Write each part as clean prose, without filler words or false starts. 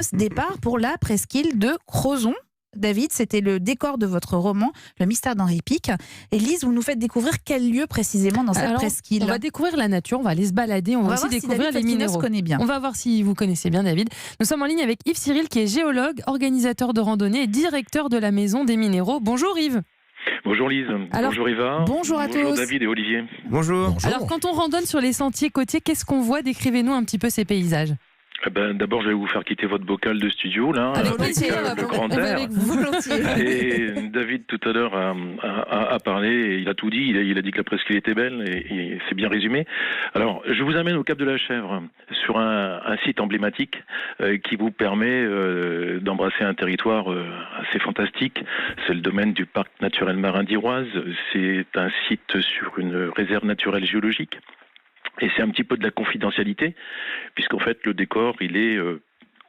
ce départ pour la presqu'île de Crozon. David, c'était le décor de votre roman, Le mystère d'Henri Pic. Et Lise, vous nous faites découvrir quel lieu précisément dans cette presqu'île? On va découvrir la nature, on va aller se balader, on va aussi découvrir les minéraux. Bien. On va voir si vous connaissez bien David. Nous sommes en ligne avec Yves Cyril qui est géologue, organisateur de randonnée et directeur de la Maison des Minéraux. Bonjour Yves. Bonjour Lise, bonjour Eva, bonjour à tous. Bonjour David et Olivier. Bonjour. Alors quand on randonne sur les sentiers côtiers, qu'est-ce qu'on voit? Décrivez-nous un petit peu ces paysages. D'abord, je vais vous faire quitter votre bocal de studio, là, avec le grand air. Et David, tout à l'heure, a parlé, il a tout dit, il a dit que la presqu'île était belle, et c'est bien résumé. Alors, je vous amène au Cap de la Chèvre, sur un site emblématique qui vous permet d'embrasser un territoire assez fantastique. C'est le domaine du Parc naturel marin d'Iroise. C'est un site sur une réserve naturelle géologique. Et c'est un petit peu de la confidentialité, puisqu'en fait, le décor, il est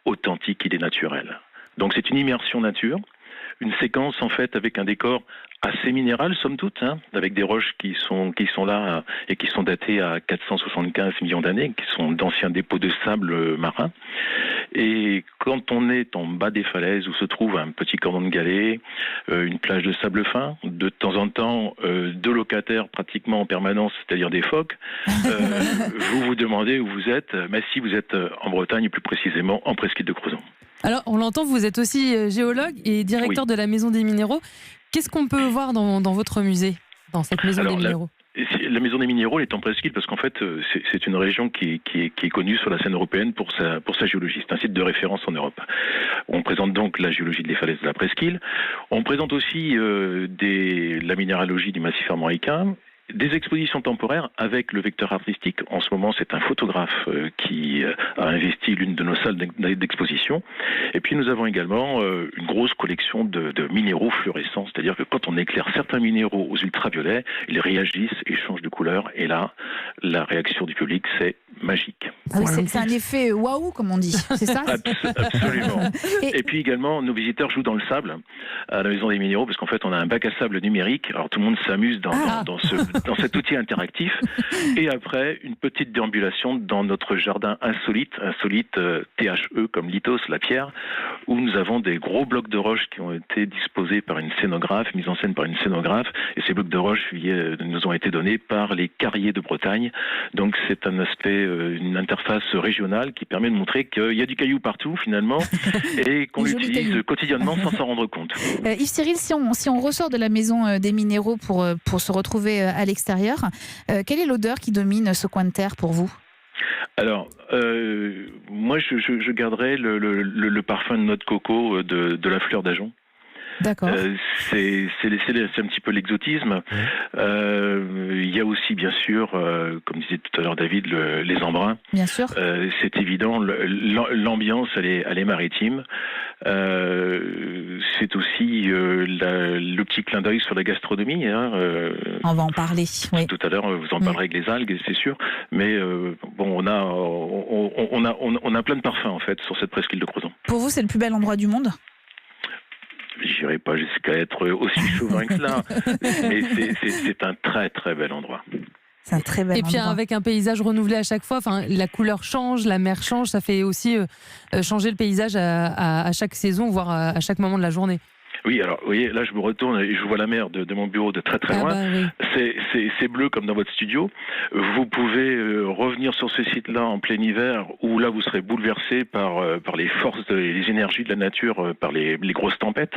authentique, il est naturel. Donc c'est une immersion nature, une séquence en fait avec un décor assez minéral, somme toute, avec des roches qui sont là et qui sont datées à 475 millions d'années, qui sont d'anciens dépôts de sable marin. Et quand on est en bas des falaises où se trouve un petit cordon de galets, une plage de sable fin, de temps en temps deux locataires pratiquement en permanence, c'est-à-dire des phoques, vous vous demandez où vous êtes, mais si vous êtes en Bretagne, plus précisément en presqu'île de Crozon. Alors on l'entend, vous êtes aussi géologue et directeur de la Maison des Minéraux. Qu'est-ce qu'on peut voir dans votre musée, dans cette Maison des Minéraux? La Maison des Minéraux est en presqu'île parce qu'en fait, c'est une région qui est connue sur la scène européenne pour sa géologie. C'est un site de référence en Europe. On présente donc la géologie des falaises de la presqu'île. On présente aussi la minéralogie du massif armoricain. Des expositions temporaires avec le vecteur artistique. En ce moment, c'est un photographe qui a investi l'une de nos salles d'exposition. Et puis, nous avons également une grosse collection de minéraux fluorescents. C'est-à-dire que quand on éclaire certains minéraux aux ultraviolets, ils réagissent et changent de couleur. Et là, la réaction du public, c'est magique. Ah oui, c'est un effet waouh, comme on dit. C'est ça? Absolument. Et puis également, nos visiteurs jouent dans le sable à la Maison des Minéraux, parce qu'en fait, on a un bac à sable numérique. Alors, tout le monde s'amuse dans cet outil interactif. Et après, une petite déambulation dans notre jardin insolite THE comme lithos, la pierre, où nous avons des gros blocs de roches qui ont été disposés par une scénographe, mis en scène par une scénographe. Et ces blocs de roches nous ont été donnés par les carriers de Bretagne. Donc, c'est un aspect, une interface régionale qui permet de montrer qu'il y a du caillou partout, finalement, et qu'on l'utilise quotidiennement sans s'en rendre compte. Yves Cyril, si on ressort de la Maison des Minéraux pour se retrouver à l'extérieur, quelle est l'odeur qui domine ce coin de terre pour vous? Alors, moi, je garderais le parfum de noix de coco de la fleur d'ajonc. D'accord. C'est un petit peu l'exotisme. Il y a aussi, bien sûr, comme disait tout à l'heure David, les embruns. Bien sûr. C'est évident. L'ambiance, elle est maritime. C'est aussi le petit clin d'œil sur la gastronomie. On va en parler. Oui. Tout à l'heure, vous en parlerez avec les algues, c'est sûr. Mais on a plein de parfums en fait sur cette presqu'île de Crozon. Pour vous, c'est le plus bel endroit du monde? J'irai pas jusqu'à être aussi chauvin que cela, mais c'est un très très bel endroit. C'est un très bel endroit. Et puis avec un paysage renouvelé à chaque fois, la couleur change, la mer change, ça fait aussi changer le paysage à chaque saison, voire à chaque moment de la journée. Oui, alors, vous voyez, là, je me retourne et je vois la mer de mon bureau de très très loin. Oui. C'est bleu comme dans votre studio. Vous pouvez revenir sur ce site-là en plein hiver, où là, vous serez bouleversé par les forces, les énergies de la nature, par les grosses tempêtes.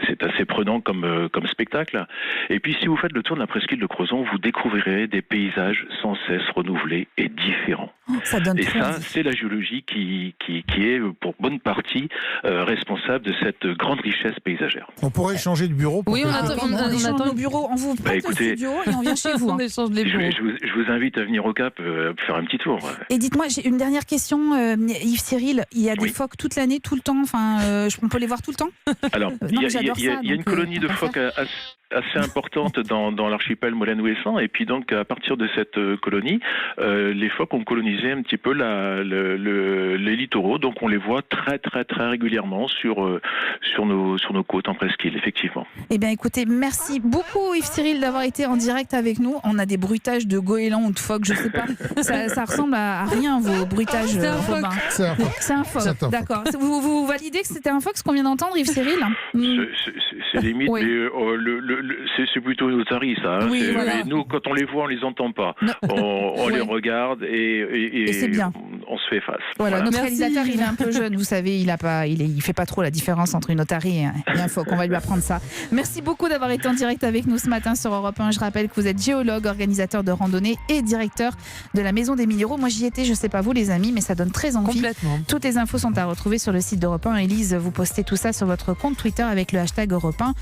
C'est assez prenant comme spectacle. Et puis, si vous faites le tour de la presqu'île de Crozon, vous découvrirez des paysages sans cesse renouvelés et différents. Ça donne c'est la géologie qui est, pour bonne partie, responsable de cette grande richesse paysagère. On pourrait changer de bureau. Oui, on attend nos bureaux. On vous prête le studio et on vient chez vous. On échange les bureaux. Je vous invite à venir au Cap faire un petit tour. Et dites-moi, j'ai une dernière question, Yves Cyril. Il y a des phoques toute l'année, tout le temps. On peut les voir tout le temps? Alors, il y a une colonie de phoques assez importante dans l'archipel molenbeek. Et puis donc à partir de cette colonie, les phoques ont colonisé un petit peu les littoraux. Donc on les voit très très très régulièrement sur nos côtes en presqu'île, effectivement. Eh bien écoutez, merci beaucoup Yves Cyril d'avoir été en direct avec nous. On a des bruitages de goélands ou de phoques, je sais pas. Ça ressemble à rien vos bruitages. Robin. C'est un phoque. D'accord. Vous validez que c'était un phoque, ce qu'on vient d'entendre, Yves Cyril? C'est limite, oui. Mais c'est plutôt une otarie, ça. Hein. Oui, voilà. Nous, quand on les voit, on les entend pas. On les regarde et c'est bien. On se fait face. Voilà. Notre réalisateur, il est un peu jeune, vous savez, il fait pas trop la différence entre une otarie et un phoque. On va lui apprendre ça. Merci beaucoup d'avoir été en direct avec nous ce matin sur Europe 1. Je rappelle que vous êtes géologue, organisateur de randonnée et directeur de la Maison des Minéraux. Moi, j'y étais, je sais pas vous les amis, mais ça donne très envie. Complètement. Toutes les infos sont à retrouver sur le site d'Europe 1. Élise, vous postez tout ça sur votre compte Twitter avec le hashtag Europe 1.